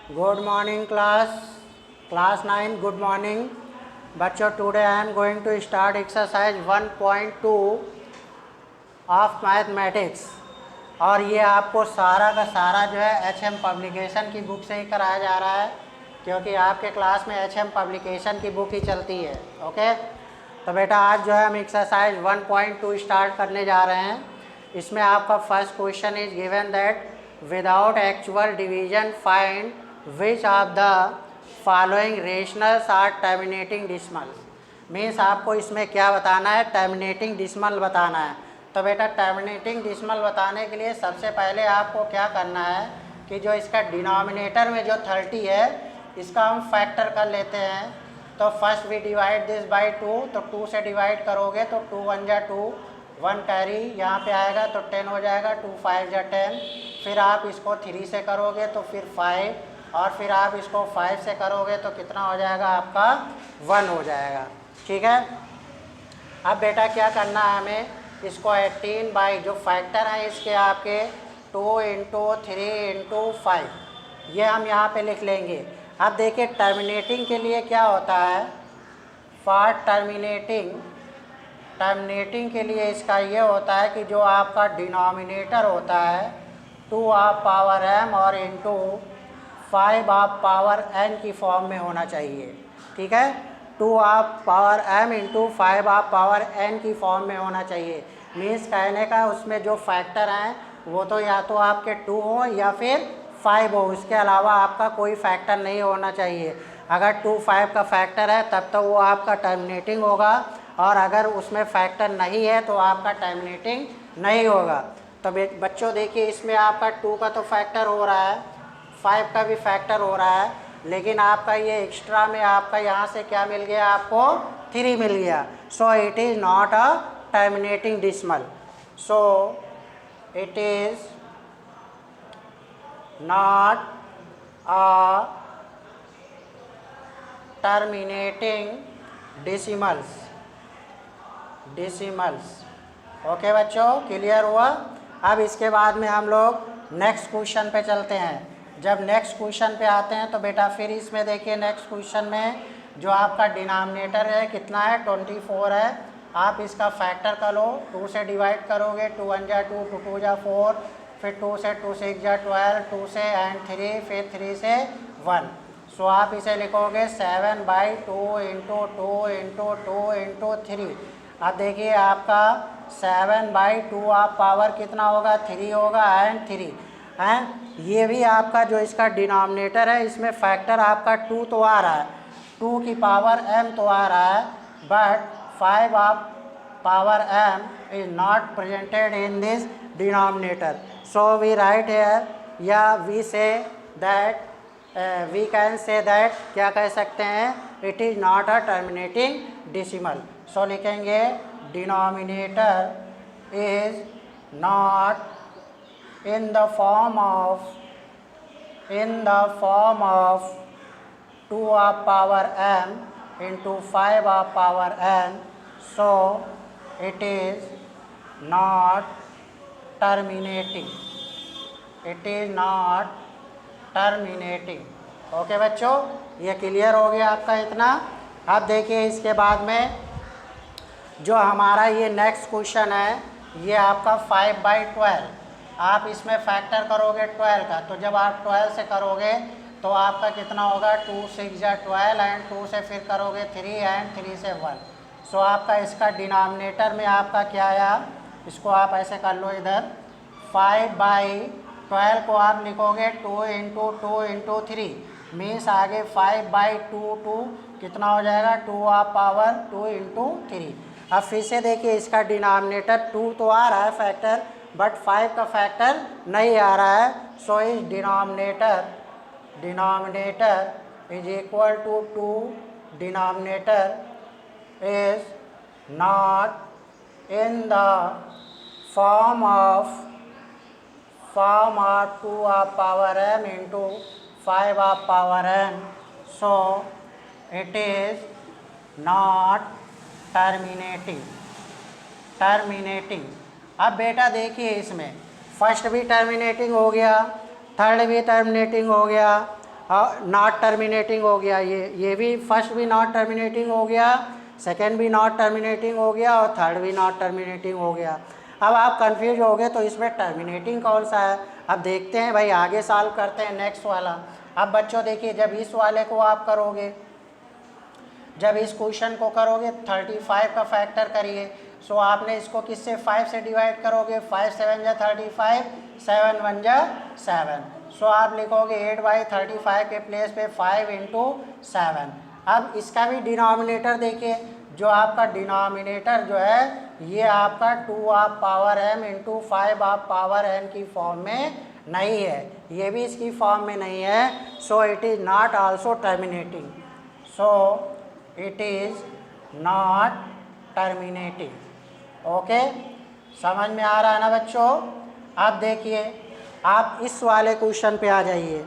Good morning class 9 good morning बच्चों. Today I am going to start exercise 1.2 of mathematics और ये आपको सारा का सारा जो है HM पब्लिकेशन की बुक से ही कराया जा रहा है क्योंकि आपके क्लास में HM पब्लिकेशन की बुक ही चलती है. ओके तो बेटा आज जो है हम एक्सरसाइज 1.2 स्टार्ट करने जा रहे हैं. इसमें आपका first question is given that without actual division find which of the following rationals are terminating decimal. Means आपको इसमें क्या बताना है, टर्मिनेटिंग डिसमल बताना है. तो बेटा टर्मिनेटिंग डिसमल बताने के लिए सबसे पहले आपको क्या करना है कि जो इसका डिनोमिनेटर में जो 30 है इसका हम फैक्टर कर लेते हैं. तो first we divide this by 2, तो 2 से डिवाइड करोगे तो 2 1 जा 2, 1 कैरी यहाँ पे आएगा तो 10 हो जाएगा, 2 5 जा 10. फिर आप इसको 3 से करोगे तो फिर 5 और फिर आप इसको 5 से करोगे तो कितना हो जाएगा आपका 1 हो जाएगा. ठीक है. अब बेटा क्या करना है हमें, इसको 18 बाई जो फैक्टर हैं इसके आपके 2 इंटू 3 इंटू 5 ये हम यहाँ पे लिख लेंगे. अब देखिए टर्मिनेटिंग के लिए क्या होता है, फॉर टर्मिनेटिंग के लिए इसका ये होता है कि जो आपका डिनोमिनेटर होता है 2 आप पावर m और इंटू 5 आप पावर n की फॉर्म में होना चाहिए. ठीक है. 2 आप पावर m इंटू 5 आप पावर n की फॉर्म में होना चाहिए. मीन्स कहने का उसमें जो फैक्टर हैं वो तो या तो आपके 2 हो या फिर 5 हो, इसके अलावा आपका कोई फैक्टर नहीं होना चाहिए. अगर 2 5 का फैक्टर है तब तो वो आपका टर्मिनेटिंग होगा और अगर उसमें फैक्टर नहीं है तो आपका टर्मिनेटिंग नहीं होगा. तो बच्चों देखिए इसमें आपका 2 का तो फैक्टर हो रहा है, 5 का भी फैक्टर हो रहा है, लेकिन आपका ये एक्स्ट्रा में आपका यहाँ से क्या मिल गया, आपको 3 मिल गया. सो it is not a terminating dismal. So it is not a terminating decimals. Okay बच्चों, क्लियर हुआ. अब इसके बाद में हम लोग नेक्स्ट क्वेश्चन पे चलते हैं. जब नेक्स्ट क्वेश्चन पे आते हैं तो बेटा फिर इसमें देखिए नेक्स्ट क्वेश्चन में जो आपका डिनोमिनेटर है कितना है, 24 है. आप इसका फैक्टर कर लो, 2 से डिवाइड करोगे, 2 1 जा 2, 2 2 जा 4, फिर 2 से 2 6 जा 12, 2 से एंड 3, फिर 3 से 1. सो आप इसे लिखोगे 7 बाई 2 इंटू 2 इंटू 2 इंटू 3. अब देखिए आपका 7 बाई 2 आप पावर कितना होगा, 3 होगा एंड 3 हैं. ये भी आपका जो इसका डिनोमिनेटर है इसमें फैक्टर आपका 2 तो आ रहा है, 2 की पावर m तो आ रहा है, बट 5 आप power m is not presented in this denominator. So we write here, yeah, we say that we can say that क्या कह सकते हैं, it is not a terminating decimal. So लिखेंगे denominator is not in the form of 2 of power m into 5 of power n. So it is not terminating. Okay बच्चों, ये clear हो गया आपका इतना. अब देखिए इसके बाद में जो हमारा ये नेक्स्ट क्वेश्चन है ये आपका 5 बाई 12. आप इसमें फैक्टर करोगे 12 का, तो जब आप 12 से करोगे तो आपका कितना होगा, 2 6 जा 12 एंड 2 से फिर करोगे 3 एंड 3 से 1. सो आपका इसका डिनोमिनेटर में आपका क्या आया, इसको आप ऐसे कर लो इधर, 5 बाई 12 को आप लिखोगे 2 इंटू 2 इंटू 3. मीन्स आगे 5 बाई 2 कितना हो जाएगा, 2 आप पावर 2 इंटू 3. अब फिर से देखिए इसका डिनोमिनेटर 2 तो आ रहा है फैक्टर, बट 5 का फैक्टर नहीं आ रहा है. सो इस denominator is equal to 2, denominator is not in the form of 2 of power m into 5 of power n. So it is not terminating. अब बेटा देखिए इसमें फर्स्ट भी टर्मिनेटिंग हो गया, थर्ड भी टर्मिनेटिंग हो गया. नॉट टर्मिनेटिंग हो गया, ये भी फर्स्ट भी नॉट टर्मिनेटिंग हो गया, सेकेंड भी नॉट टर्मिनेटिंग हो गया और थर्ड भी नॉट टर्मिनेटिंग हो गया। अब आप कंफ्यूज हो गए तो इसमें टर्मिनेटिंग कौन सा है। अब देखते हैं भाई, आगे सॉल्व करते हैं नेक्स्ट वाला। अब बच्चों देखिए, जब इस वाले को आप करोगे, जब इस क्वेश्चन को करोगे 35 का फैक्टर करिए, सो आपने इसको किससे 5 से डिवाइड करोगे, 5 7 जा 35, 7 1 जा 7, सो आप लिखोगे 8/35 के प्लेस पे 5 इंटू 7। अब इसका भी डिनोमिनेटर देखिए, जो आपका डिनोमिनेटर जो है ये आपका 2 आप पावर m इंटू 5 आप पावर n की फॉर्म में नहीं है, ये भी इसकी फॉर्म में नहीं है, so it is not also terminating, so it is not terminating. Okay, समझ में आ रहा है ना बच्चों। अब देखिए, आप इस वाले क्वेश्चन पे आ जाइए,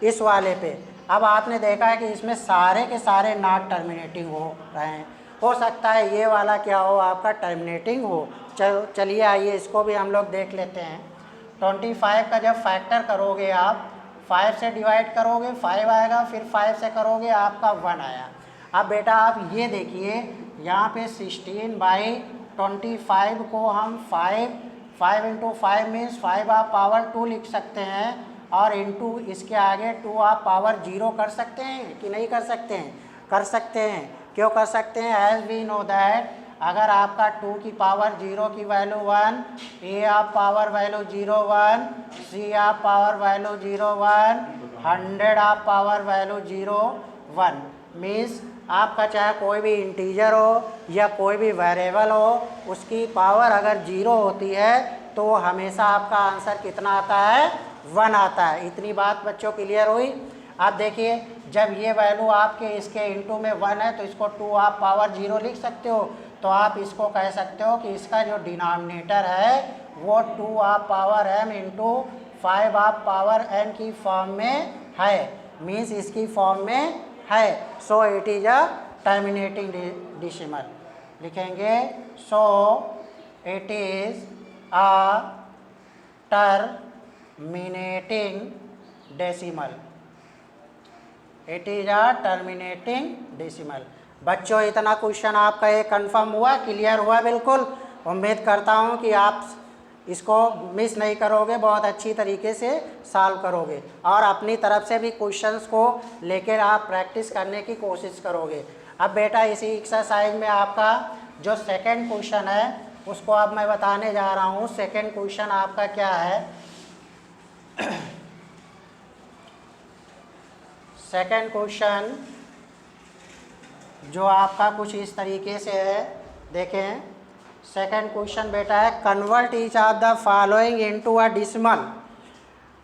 इस वाले पे। अब आपने देखा है कि इसमें सारे के सारे नॉट टर्मिनेटिंग हो रहे हैं, हो सकता है ये वाला क्या हो, आपका टर्मिनेटिंग हो। चलिए आइए इसको भी हम लोग देख लेते हैं। 25 का जब फैक्टर करोगे आप, 5 से डिवाइड करोगे 5 आएगा, फिर 5 से करोगे आपका 1 आया। अब बेटा आप ये देखिए, यहाँ पे 16/25 को हम 5 इंटू 5 मीन्स 5 आप पावर 2 लिख सकते हैं, और इंटू इसके आगे 2 आप पावर 0 कर सकते हैं कि नहीं कर सकते हैं, कर सकते हैं। क्यों कर सकते हैं, एज वी नो दैट अगर आपका 2 की पावर 0 की वैल्यू 1, ए आप पावर वैल्यू 0 1, सी आप पावर वैल्यू 0 1, 100 आप पावर वैल्यू 0 1, मीन्स आपका चाहे कोई भी इंटीजर हो या कोई भी वेरिएबल हो, उसकी पावर अगर 0 होती है तो हमेशा आपका आंसर कितना आता है, 1 आता है। इतनी बात बच्चों क्लियर हुई। आप देखिए, जब ये वैल्यू आपके इसके इंटू में 1 है तो इसको 2 आप पावर 0 लिख सकते हो, तो आप इसको कह सकते हो कि इसका जो डिनोमिनेटर है वो 2 आप पावर m इंटू 5 आप पावर n की फॉर्म में है, मीन्स इसकी फॉर्म में है, so it is a terminating decimal. लिखेंगे so it is a terminating decimal, it is a terminating decimal. बच्चों इतना क्वेश्चन आपका ये कंफर्म हुआ, क्लियर हुआ बिल्कुल। उम्मीद करता हूँ कि आप इसको मिस नहीं करोगे, बहुत अच्छी तरीके से सॉल्व करोगे और अपनी तरफ से भी क्वेश्चंस को लेकर आप प्रैक्टिस करने की कोशिश करोगे। अब बेटा इसी एक्सरसाइज में आपका जो सेकंड क्वेश्चन है उसको अब मैं बताने जा रहा हूँ। सेकंड क्वेश्चन आपका क्या है, सेकंड क्वेश्चन जो आपका कुछ इस तरीके से है, देखें। सेकंड क्वेश्चन बेटा है, convert each of the following into a decimal,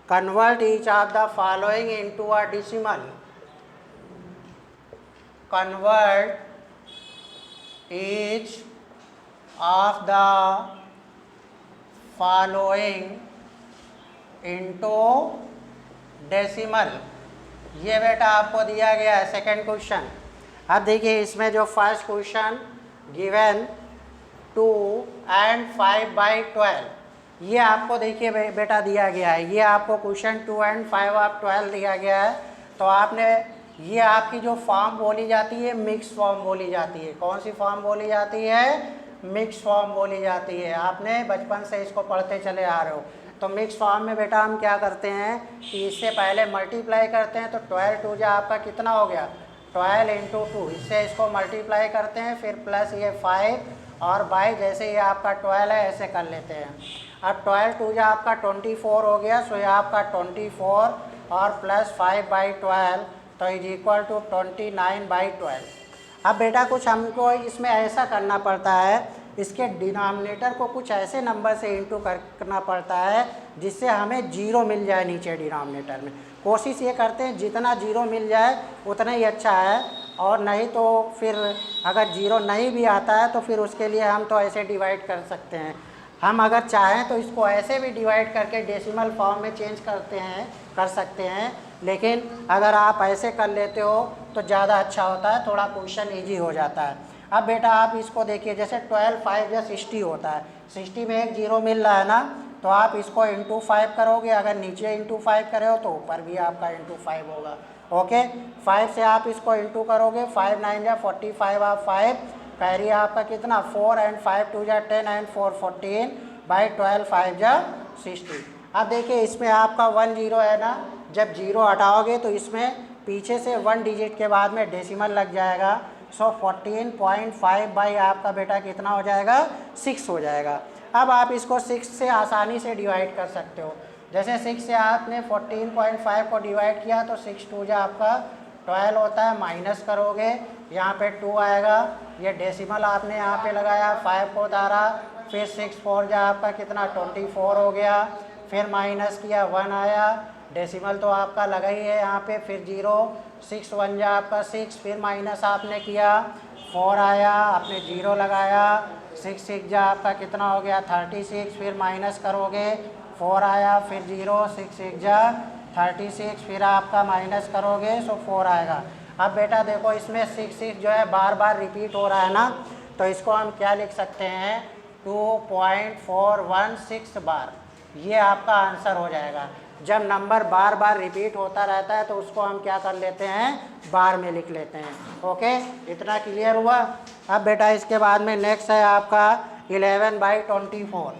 convert each of the following into a decimal, convert each of the following into decimal. ये बेटा आपको दिया गया है सेकंड क्वेश्चन। अब देखिए इसमें जो फर्स्ट क्वेश्चन गिवन 2 and 5/12, ये आपको देखिए बेटा दिया गया है, ये आपको क्वेश्चन 2 and 5/12 दिया गया है। तो आपने ये आपकी जो फॉर्म बोली जाती है मिक्स फॉर्म बोली जाती है। कौन सी फॉर्म बोली जाती है, मिक्स फॉर्म बोली जाती है। आपने बचपन से इसको पढ़ते चले आ रहे हो। तो मिक्स फॉर्म में बेटा हम क्या करते हैं कि इससे पहले मल्टीप्लाई करते हैं, तो 12 2 जा आपका कितना हो गया, 12 इंटू 2, इससे इसको मल्टीप्लाई करते हैं, फिर प्लस ये 5 और बाई जैसे ये आपका 12 है ऐसे कर लेते हैं। अब 12 2 जा आपका 24 हो गया, सो ये आपका 24 और प्लस 5/12 तो इज इक्वल टू 29/12। अब बेटा कुछ हमको इसमें ऐसा करना पड़ता है, इसके डिनोमिनेटर को कुछ ऐसे नंबर से इंटू करना पड़ता है जिससे हमें 0 मिल जाए नीचे डिनोमिनेटर में। कोशिश ये करते हैं जितना 0 मिल जाए उतना ही अच्छा है, और नहीं तो फिर अगर 0 नहीं भी आता है तो फिर उसके लिए हम तो ऐसे डिवाइड कर सकते हैं। हम अगर चाहें तो इसको ऐसे भी डिवाइड करके डेसिमल फॉर्म में चेंज कर सकते हैं, लेकिन अगर आप ऐसे कर लेते हो तो ज़्यादा अच्छा होता है, थोड़ा क्वेश्चन ईजी हो जाता है। अब बेटा आप इसको देखिए, जैसे 12 5 या 60 होता है, 60 में एक 0 मिल रहा है ना, तो आप इसको इंटू 5 करोगे, अगर नीचे इंटू 5 करे हो तो ऊपर भी आपका इंटू 5 होगा। ओके 5 से आप इसको इंटू करोगे, 5 9 जा 45 आप 5 कैरी आपका कितना 4 एंड 5 2 जा 10 एंड 4 14 बाई 12 5 जा 60। अब देखिए इसमें आपका 1 0 है ना, जब 0 हटाओगे तो इसमें पीछे से 1 डिजिट के बाद में डेसिमल लग जाएगा। सो 14.5 बाई आपका बेटा कितना हो जाएगा 6 हो जाएगा। अब आप इसको 6 से आसानी से डिवाइड कर सकते हो। जैसे 6 से आपने 14.5 को डिवाइड किया तो 6 2 जा आपका 12 होता है, माइनस करोगे यहाँ पे 2 आएगा, ये डेसिमल आपने यहाँ पे लगाया 5 को उतारा, फिर 6 4 जा आपका कितना 24 हो गया, फिर माइनस किया 1 आया, डेसिमल तो आपका लगा ही है यहाँ पे, फिर 0 6 1 जा आपका 6, फिर माइनस आपने किया 4 आया, आपने 0 लगाया, 6 6 जा आपका कितना हो गया 36, फिर माइनस करोगे 4 आया, फिर 0 6 6 जा 36, फिर आपका माइनस करोगे सो 4 आएगा। अब बेटा देखो इसमें 6 6 जो है बार बार रिपीट हो रहा है ना, तो इसको हम क्या लिख सकते हैं 2.416 बार, ये आपका आंसर हो जाएगा। जब नंबर बार बार रिपीट होता रहता है तो उसको हम क्या कर लेते हैं बार में लिख लेते हैं। ओके इतना क्लियर हुआ। अब बेटा इसके बाद में नेक्स्ट है आपका 11/24।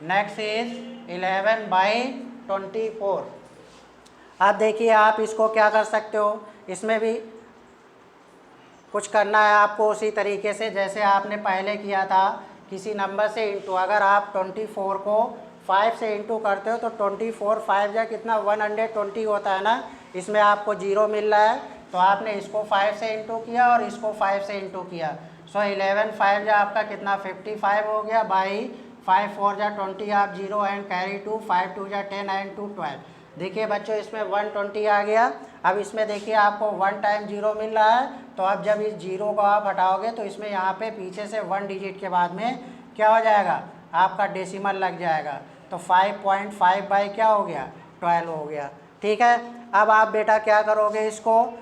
Next is 11/24। अब देखिए आप इसको क्या कर सकते हो, इसमें भी कुछ करना है आपको उसी तरीके से जैसे आपने पहले किया था, किसी नंबर से इंटू। अगर आप 24 को 5 से इंटू करते हो तो 24 5 जा कितना 120 होता है ना, इसमें आपको 0 मिल रहा है तो आपने इसको 5 से इंटू किया और इसको 5 से इंटू किया। सो 11 5 जा आपका कितना 55 हो गया, बाई 5 4 जा 20 आप 0 एंड कैरी 2, 5 2 जा 10 एंड 2 12। देखिए बच्चों इसमें 120 आ गया। अब इसमें देखिए आपको 1 टाइम 0 मिल रहा है, तो अब जब इस 0 को आप हटाओगे तो इसमें यहाँ पे पीछे से 1 डिजिट के बाद में क्या हो जाएगा आपका डेसिमल लग जाएगा। तो 5.5 बाई क्या हो गया 12 हो गया। ठीक है, अब आप बेटा क्या करोगे, इसको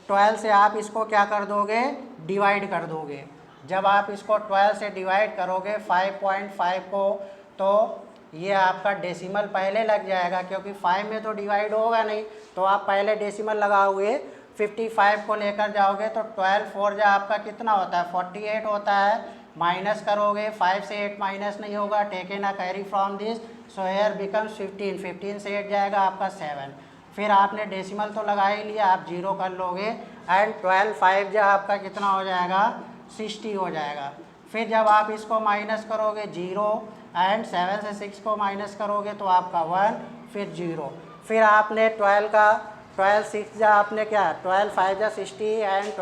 12 से आप इसको क्या कर दोगे डिवाइड कर दोगे। जब आप इसको 12 से डिवाइड करोगे 5.5 को, तो ये आपका डेसिमल पहले लग जाएगा क्योंकि 5 में तो डिवाइड होगा नहीं, तो आप पहले डेसिमल लगाओगे। 55 को लेकर जाओगे तो 12 4 जा आपका कितना होता है 48 होता है, माइनस करोगे 5 से 8 माइनस नहीं होगा, taken a carry from this, so here becomes 15, 15 से 8 जाएगा आपका 7। फिर आपने डेसिमल तो लगा ही लिया, आप 0 कर लोगे एंड 12 5 जा आपका कितना हो जाएगा 60 हो जाएगा। फिर जब आप इसको माइनस करोगे 0 एंड 7 से 6 को माइनस करोगे तो आपका 1, फिर 0। फिर आपने 12 6 जा आपने क्या 12 5 जा 60 एंड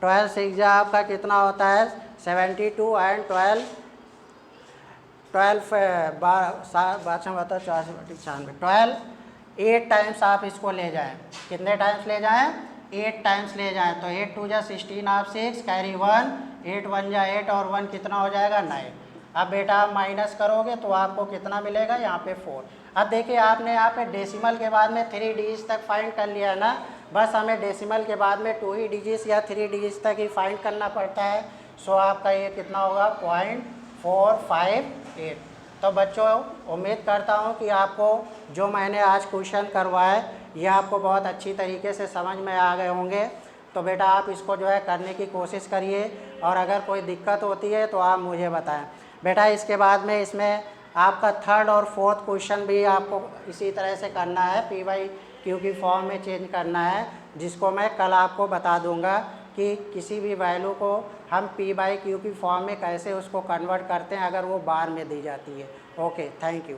12 6 जा आपका कितना होता है 72 एंड 12 8 टाइम्स आप इसको ले जाएं। कितने टाइम्स ले जाएं 8 टाइम्स ले जाएं। तो 8 2 जा 16 आप 6 कैरी 1, 8 1 जा 8 और 1 कितना हो जाएगा 9। अब बेटा आप माइनस करोगे तो आपको कितना मिलेगा यहाँ पे 4। अब देखिए आपने यहाँ पे डेसिमल के बाद में 3 डिजिट्स तक फाइंड कर लिया ना, बस हमें डेसिमल के बाद में 2 ही डिजिट्स या 3 डिजिट्स तक ही फाइंड करना पड़ता है। सो आपका ये कितना होगा 0.458। तो बच्चों उम्मीद करता हूँ कि आपको जो मैंने आज क्वेश्चन करवाए ये आपको बहुत अच्छी तरीके से समझ में आ गए होंगे। तो बेटा आप इसको जो है करने की कोशिश करिए और अगर कोई दिक्कत होती है तो आप मुझे बताएं। बेटा इसके बाद में इसमें आपका 3rd और 4th क्वेश्चन भी आपको इसी तरह से करना है, PYQ की फॉर्म में चेंज करना है, जिसको मैं कल आपको बता दूंगा कि किसी भी वैल्यू को हम PYQ की फॉर्म में कैसे उसको कन्वर्ट करते हैं अगर वो बार में दी जाती है। Okay, thank you.